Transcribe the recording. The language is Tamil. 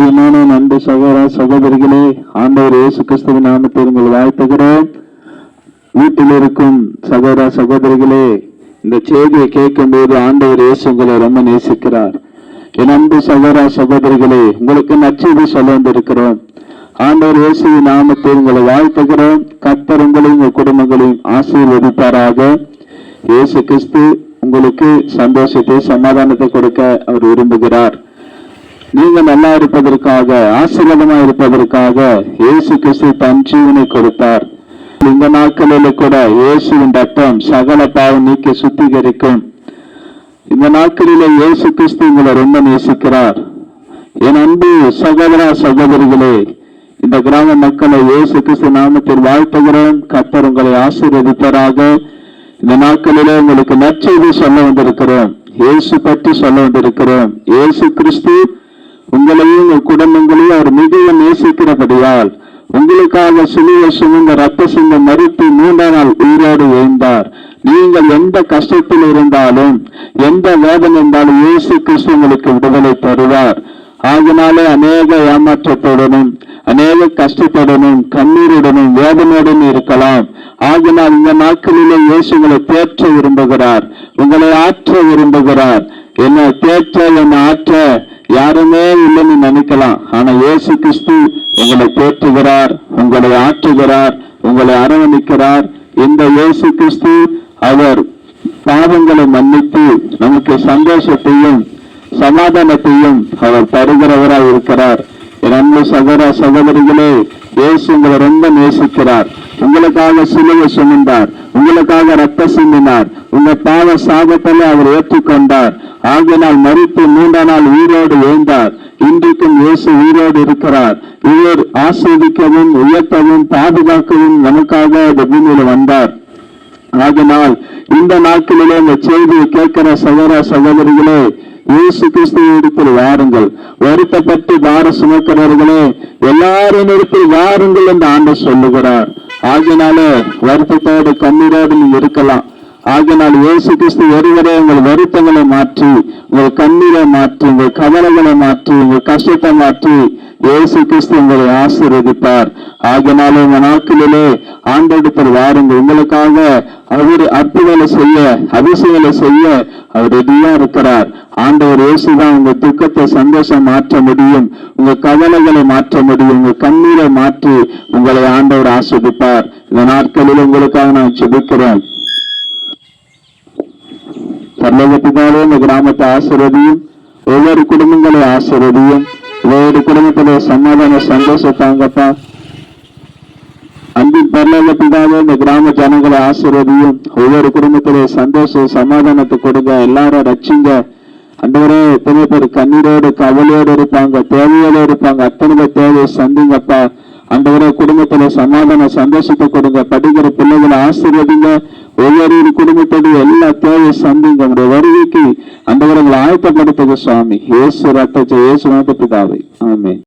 பிரியமான நன்றி சகோதர சகோதரிகளே, ஆண்டவர் இயேசு கிறிஸ்துவின் நாமத்தில் உங்கள் வாழ்த்துகிறோம். வீட்டில் இருக்கும் சகோதர சகோதரிகளே, இந்த செய்தியை கேட்கும் போது ஆண்டவர் இயேசு உங்களை ரொம்ப நேசிக்கிறார். என் அன்பு சகோதர சகோதரிகளே, உங்களுக்கு நற்செய்தி சொல்ல வந்திருக்கிறோம். ஆண்டவர் இயேசுவின் நாமத்தில் உங்களை வாழ்த்துகிறோம். கர்த்தர் உங்களையும் உங்கள் குடும்பங்களையும் ஆசீர்வதிப்பாராக. இயேசு கிறிஸ்து உங்களுக்கு சந்தோஷத்தை சமாதானத்தை கொடுக்க அவர் விரும்புகிறார். நீங்க நல்லா இருப்பதற்காக, ஆசீர்வாதமா இருப்பதற்காக இயேசு கிறிஸ்து தன் ஜீவனை கொடுத்தார். இந்த நாட்களில கூட இயேசுவின் ரத்தம் சகல பாவம் நீக்கி சுத்திகரிக்கும். இந்த நாட்களில இயேசு கிறிஸ்து உங்களை ரொம்ப நேசிக்கிறார். என் அன்பு சகோதர சகோதரிகளே, இந்த கிராம மக்களை இயேசு கிறிஸ்து நாமத்தில் வாழ்த்துகிறோம். கர்த்தர் உங்களை ஆசீர்வதிப்பாராக. இந்த நாட்களிலே உங்களுக்கு நற்செய்தி சொல்ல வந்திருக்கிறோம். இயேசு பற்றி சொல்ல வந்திருக்கிறோம். இயேசு கிறிஸ்து உங்களையும் உங்கள் குடும்பங்களையும் அவர் மிகவும் நேசிக்கிறபடியால் உங்களுக்காக சிலுவை சுமந்த ரத்த சிந்த மறித்து 3ஆம் நாள் உயிரோடு எழுந்தார். நீங்கள் எந்த கஷ்டத்தில் இருந்தாலும், எந்த வேதனை இருந்தாலும் இயேசு கிறிஸ்து உங்களுக்கு விடுதலை தருவார். ஆகினாலே அநேக ஏமாற்றத்துடனும், அநேக கஷ்டத்துடனும், கண்ணீருடனும், வேதனையுடனும் இருக்கலாம். ஆகினால் இந்த நாட்களிலே இயேசு உங்களை தேற்ற விரும்புகிறார், உங்களை ஆற்ற விரும்புகிறார். என்ன தேற்ற, என்ன ஆற்ற யாருமே இல்லைன்னு நினைக்கலாம். ஆனா இயேசு கிறிஸ்து உங்களை தேற்றுகிறார், உங்களை ஆற்றுகிறார், உங்களை அரவணைக்கிறார். இந்த இயேசு கிறிஸ்து அவர் பாவங்களை மன்னித்து நமக்கு சந்தோஷத்தையும் சமாதானத்தையும் அவர் தருகிறவராய் இருக்கிறார். என் அன்பு சகோதர சகோதரிகளே, இயேசு உங்களை ரொம்ப நேசிக்கிறார். உங்களுக்காக சிலுவை சுமந்தார், உங்களுக்காக ரத்த சிந்தினார், உங்க பாவ சாபத்தில் அவர் ஏற்றுக்கொண்டார். ஆகினால் மரித்து 3ஆம் நாள் உயிரோடு எழுந்தார். இன்றைக்கும் இயேசு உயிரோடு இருக்கிறார். இவர் ஆசீர்வதிக்கவும் உயர்த்தவும் பாதுகாக்கவும் நமக்காக இந்த பூமியில வந்தார். ஆகினால் இந்த நாட்களிலே இந்த செய்தியை கேட்கிற சகோதர சகோதரிகளே, இயேசு கிறிஸ்துவிடத்தில் வாருங்கள். வருத்தப்பட்டு வார சுமக்கிறவர்களே, எல்லாரும் இடத்தில் வாருங்கள் என்று ஆண்டவர் சொல்லுகிறார். ஆகினாலே வருத்தத்தோடு கண்ணீரோடு நீங்க இருக்கலாம். ஆகினால் இயேசு கிறிஸ்து ஒருவரே உங்கள் வருத்தங்களை மாற்றி, உங்கள் கண்ணீரை மாற்றி, உங்கள் கவலைகளை மாற்றி, உங்கள் கஷ்டத்தை மாற்றி இயேசு கிறிஸ்து உங்களை ஆசீர்வதிப்பார். ஆகினாலே இந்த நாட்களிலே ஆண்டவரிடத்தில் வாருங்கள். உங்களுக்காக அவர் அற்புதங்களை செய்ய, அதிசயங்களை செய்ய அவர் ரெடியா இருக்கிறார். ஆண்டவர் இயேசுதான் உங்க துக்கத்தை சந்தோஷம் மாற்ற முடியும், உங்க கவலைகளை மாற்ற முடியும், உங்க கண்ணீரை மாற்றி உங்களை ஆண்டவர் ஆசீர்வதிப்பார். இந்த நாட்களில் உங்களுக்காக நான் ஜெபிக்கிறேன். பரலோகத்தினாலே இந்த கிராமத்தை ஆசீர்வதியும், ஒவ்வொரு குடும்பங்களை ஆசீர்வதியும். ஒவ்வொரு குடும்பத்திலே சமாதான சந்தோஷத்தாங்கப்பா. அன்பின் பரலோகத்தினாலே இந்த கிராம ஜனங்களை ஆசீர்வதியும். ஒவ்வொரு குடும்பத்திலே சந்தோஷம் சமாதானத்தை கொடுங்க. எல்லாரும் ரட்சிங்க. அந்தவரே எத்தனை பேர் கண்ணீரோடு கவலையோடு இருப்பாங்க, தேவையோடு இருப்பாங்க. அத்தனை தேவையை சந்திங்கப்பா. அந்தவரே குடும்பத்துல சமாதான சந்தோஷத்தை கொடுங்க. படிக்கிற பிள்ளைகளை ஆசீர்வதிங்க. ஒவ்வொரு குடும்பத்தோடு எல்லா தேவையை சந்திங்க. உங்களுடைய வருகைக்கு அந்தவர்களை ஆயத்தப்படுத்துங்க சுவாமி. இயேசு ரத்தத்தை இயேசு பிதாவே, ஆமென்.